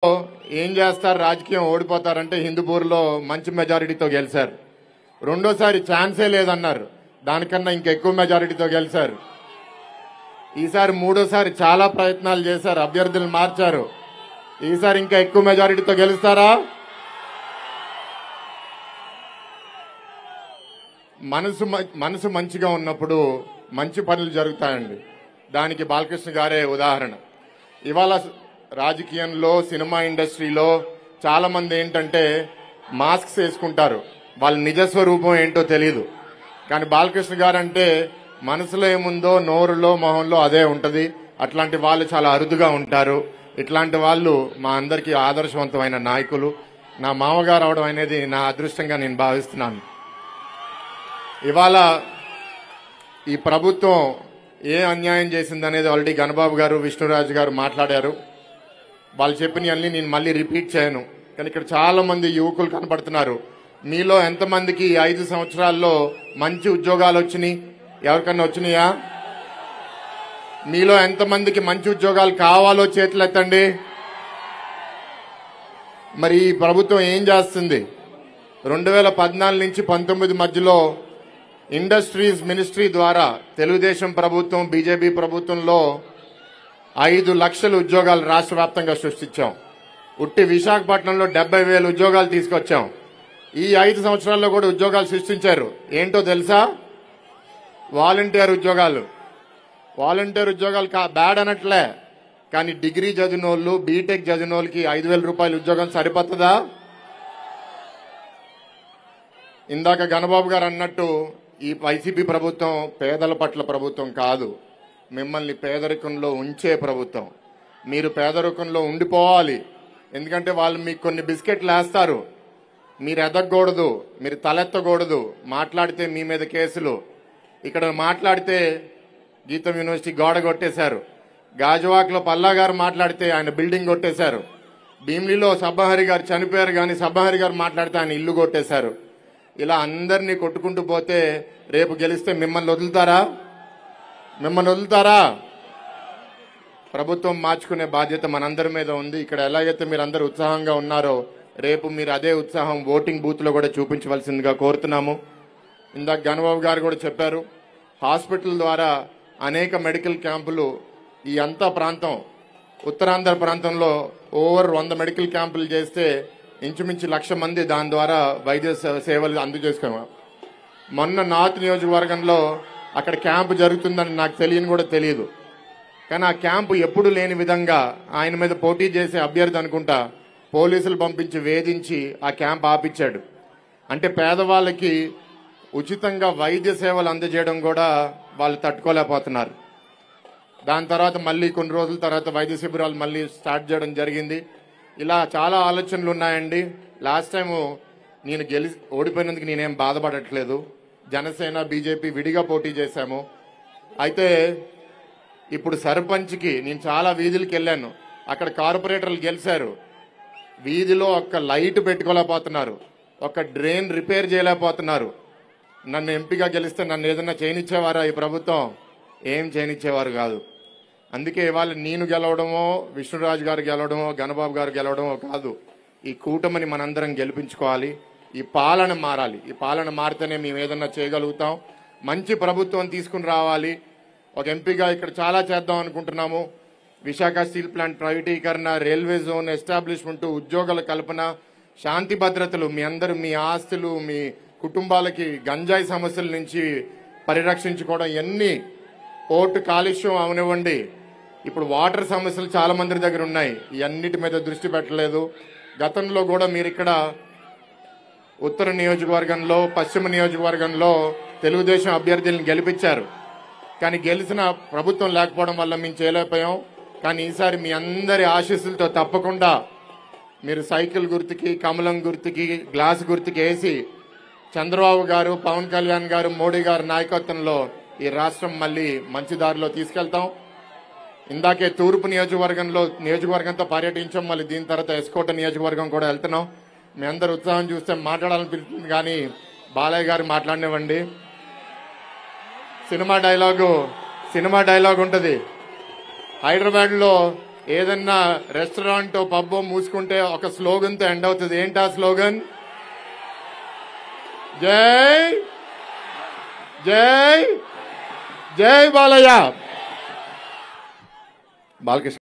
ఏం చేస్తారు, రాజకీయం ఓడిపోతారంటే హిందూపూర్లో మంచి మెజారిటీతో గెలిచారు. రెండోసారి ఛాన్సే లేదన్నారు, దానికన్నా ఇంకెక్కువ మెజారిటీతో గెలిచారు. ఈసారి మూడోసారి చాలా ప్రయత్నాలు చేశారు, అభ్యర్థులు మార్చారు. ఈసారి ఇంకా ఎక్కువ మెజారిటీతో గెలుస్తారా? మనసు మంచిగా ఉన్నప్పుడు మంచి పనులు జరుగుతాయండి. దానికి బాలకృష్ణ గారే ఉదాహరణ. ఇవాళ రాజకీయంలో, సినిమా ఇండస్ట్రీలో చాలా మంది ఏంటంటే మాస్క్స్ వేసుకుంటారు, వాళ్ళ నిజస్వరూపం ఏంటో తెలియదు. కానీ బాలకృష్ణ గారు అంటే మనసులో ఏముందో నోరులో మొహంలో అదే ఉంటది. అట్లాంటి వాళ్ళు చాలా అరుదుగా ఉంటారు. ఇట్లాంటి వాళ్ళు మా అందరికీ ఆదర్శవంతమైన నాయకులు. నా మామగారు అవడం అనేది నా అదృష్టంగా నేను భావిస్తున్నాను. ఇవాళ ఈ ప్రభుత్వం ఏ అన్యాయం చేసిందనేది ఆల్రెడీ గణబాబు గారు, విష్ణురాజు గారు మాట్లాడారు. వాళ్ళు చెప్పినవన్నీ నేను మళ్ళీ రిపీట్ చేయను. కానీ ఇక్కడ చాలా మంది యువకులు కనపడుతున్నారు. మీలో ఎంతమందికి 5 సంవత్సరాల్లో మంచి ఉద్యోగాలు వచ్చినాయి? ఎవరికన్నా వచ్చినాయా? మీలో ఎంతమందికి మంచి ఉద్యోగాలు కావాలో చేతులు ఎత్తండి. మరి ఈ ప్రభుత్వం ఏం చేస్తుంది? 2014 నుంచి 19 మధ్యలో ఇండస్ట్రీస్ మినిస్ట్రీ ద్వారా తెలుగుదేశం ప్రభుత్వం, బీజేపీ ప్రభుత్వంలో 5 లక్షల ఉద్యోగాలు రాష్ట్ర వ్యాప్తంగా సృష్టించాం. ఉట్టి విశాఖపట్నంలో 70,000 ఉద్యోగాలు తీసుకొచ్చాం. ఈ 5 సంవత్సరాల్లో కూడా ఉద్యోగాలు సృష్టించారు. ఏంటో తెలుసా? వాలంటీర్ ఉద్యోగాలు. వాలంటీర్ ఉద్యోగాలు బ్యాడ్ అనట్లే, కానీ డిగ్రీ చదివిన వాళ్ళు, బీటెక్ చదివిన వాళ్ళకి 5,000 రూపాయల ఉద్యోగం సరిపోతుందా? ఇందాక గణబాబు గారు అన్నట్టు ఈ వైసీపీ ప్రభుత్వం పేదల పట్ల ప్రభుత్వం కాదు, మిమ్మల్ని పేదరికంలో ఉంచే ప్రభుత్వం. మీరు పేదరికంలో ఉండిపోవాలి. ఎందుకంటే వాళ్ళు మీకు కొన్ని బిస్కెట్లు వేస్తారు, మీరు ఎదగకూడదు, మీరు తలెత్తకూడదు. మాట్లాడితే మీ మీద కేసులు. ఇక్కడ మాట్లాడితే గీతం యూనివర్సిటీ గోడ కొట్టేశారు. గాజువాక్లో పల్లా గారు మాట్లాడితే ఆయన బిల్డింగ్ కొట్టేశారు. భీమిలిలో సబ్బహరి గారు చనిపోయారు, కానీ సబ్బహరి గారు మాట్లాడితే ఆయన ఇల్లు కొట్టేశారు. ఇలా అందరినీ కొట్టుకుంటూ పోతే రేపు గెలిస్తే మిమ్మల్ని వదులుతారా? ప్రభుత్వం మార్చుకునే బాధ్యత మనందరి మీద ఉంది. ఇక్కడ ఎలాగైతే మీరు అందరూ ఉత్సాహంగా ఉన్నారో రేపు మీరు అదే ఉత్సాహం ఓటింగ్ బూత్ లో కూడా చూపించవలసిందిగా కోరుతున్నాము. ఇందాక గణబాబు గారు కూడా చెప్పారు, హాస్పిటల్ ద్వారా అనేక మెడికల్ క్యాంపులు ఈ అంతా ప్రాంతం, ఉత్తరాంధ్ర ప్రాంతంలో ఓవర్ 100 మెడికల్ క్యాంపులు చేస్తే ఇంచుమించు 1,00,000 మంది దాని ద్వారా వైద్య సేవలు అందజేసుకున్నాం. మొన్న నార్త్ నియోజకవర్గంలో అక్కడ క్యాంపు జరుగుతుందని నాకు కూడా తెలియదు. కానీ ఆ క్యాంపు ఎప్పుడు లేని విధంగా ఆయన మీద పోటీ చేసే అభ్యర్థి అనుకుంటా పోలీసులు పంపించి వేధించి ఆ క్యాంప్ ఆపిచ్చాడు. అంటే పేదవాళ్ళకి ఉచితంగా వైద్య సేవలు అందజేయడం కూడా వాళ్ళు తట్టుకోలేకపోతున్నారు. దాని తర్వాత మళ్ళీ కొన్ని రోజుల తర్వాత వైద్య శిబిరాలు మళ్ళీ స్టార్ట్ చేయడం జరిగింది. ఇలా చాలా ఆలోచనలు ఉన్నాయండి. లాస్ట్ టైం నేను ఓడిపోయినందుకు నేనేం బాధపడట్లేదు. జనసేన, బీజేపీ విడిగా పోటీ చేశాము. అయితే ఇప్పుడు సర్పంచ్కి నేను చాలా వీధులకు వెళ్ళాను. అక్కడ కార్పొరేటర్లు గెలిచారు. వీధిలో ఒక్క లైట్ పెట్టుకోలేకపోతున్నారు, ఒక్క డ్రైన్ రిపేర్ చేయలేకపోతున్నారు. నన్ను ఎంపీగా గెలిస్తే నన్ను ఏదన్నా చేయనిచ్చేవారా ఈ ప్రభుత్వం? ఏం చేయనిచ్చేవారు కాదు. అందుకే ఇవాళ నేను గెలవడమో, విష్ణురాజు గారు గెలవడమో, గణబాబు గారు గెలవడమో కాదు, ఈ కూటమిని మనందరం గెలిపించుకోవాలి. ఈ పాలన మారాలి. ఈ పాలన మారితేనే మేము ఏదన్నా చేయగలుగుతాం. మంచి ప్రభుత్వం తీసుకుని రావాలి. ఒక ఎంపీగా ఇక్కడ చాలా చేద్దాం అనుకుంటున్నాము. విశాఖ స్టీల్ ప్లాంట్ ప్రైవేటీకరణ, రైల్వే జోన్ ఎస్టాబ్లిష్మెంట్, ఉద్యోగాల కల్పన, శాంతి భద్రతలు, మీ అందరూ మీ ఆస్తులు, మీ కుటుంబాలకి గంజాయి సమస్యల నుంచి పరిరక్షించుకోవడం, ఎన్ని పోర్టు కాలుష్యం అవనివ్వండి, ఇప్పుడు వాటర్ సమస్యలు చాలా మంది దగ్గర ఉన్నాయి. ఇవన్నిటి మీద దృష్టి పెట్టలేదు. గతంలో కూడా మీరు ఇక్కడ ఉత్తర నియోజకవర్గంలో, పశ్చిమ నియోజకవర్గంలో తెలుగుదేశం అభ్యర్థులను గెలిపించారు. కానీ గెలిచిన ప్రభుత్వం లేకపోవడం వల్ల మేము చేయలేకపోయాం. కానీ ఈసారి మీ అందరి ఆశీస్సులతో తప్పకుండా మీరు సైకిల్ గుర్తుకి, కమలం గుర్తుకి, గ్లాస్ గుర్తుకి వేసి చంద్రబాబు గారు, పవన్ కళ్యాణ్ గారు, మోడీ గారి నాయకత్వంలో ఈ రాష్ట్రం మళ్ళీ మంచి దారిలో తీసుకెళ్తాం. ఇందాకే తూర్పు నియోజకవర్గంతో పర్యటించాం. మళ్ళీ దీని తర్వాత ఎస్కోట నియోజకవర్గం కూడా వెళ్తున్నాం. మీ అందరు ఉత్సాహం చూస్తే మాట్లాడాలనిపిస్తుంది, కానీ బాలయ్య గారు మాట్లాడినివ్వండి. సినిమా డైలాగ్ ఉంటుంది. హైదరాబాద్ లో ఏదన్నా రెస్టారెంట్ పబ్బో మూసుకుంటే ఒక స్లోగన్తో ఎండ్ అవుతుంది. ఏంటా స్లోగన్? జై జై జై బాలయ్య. బాలకృష్ణ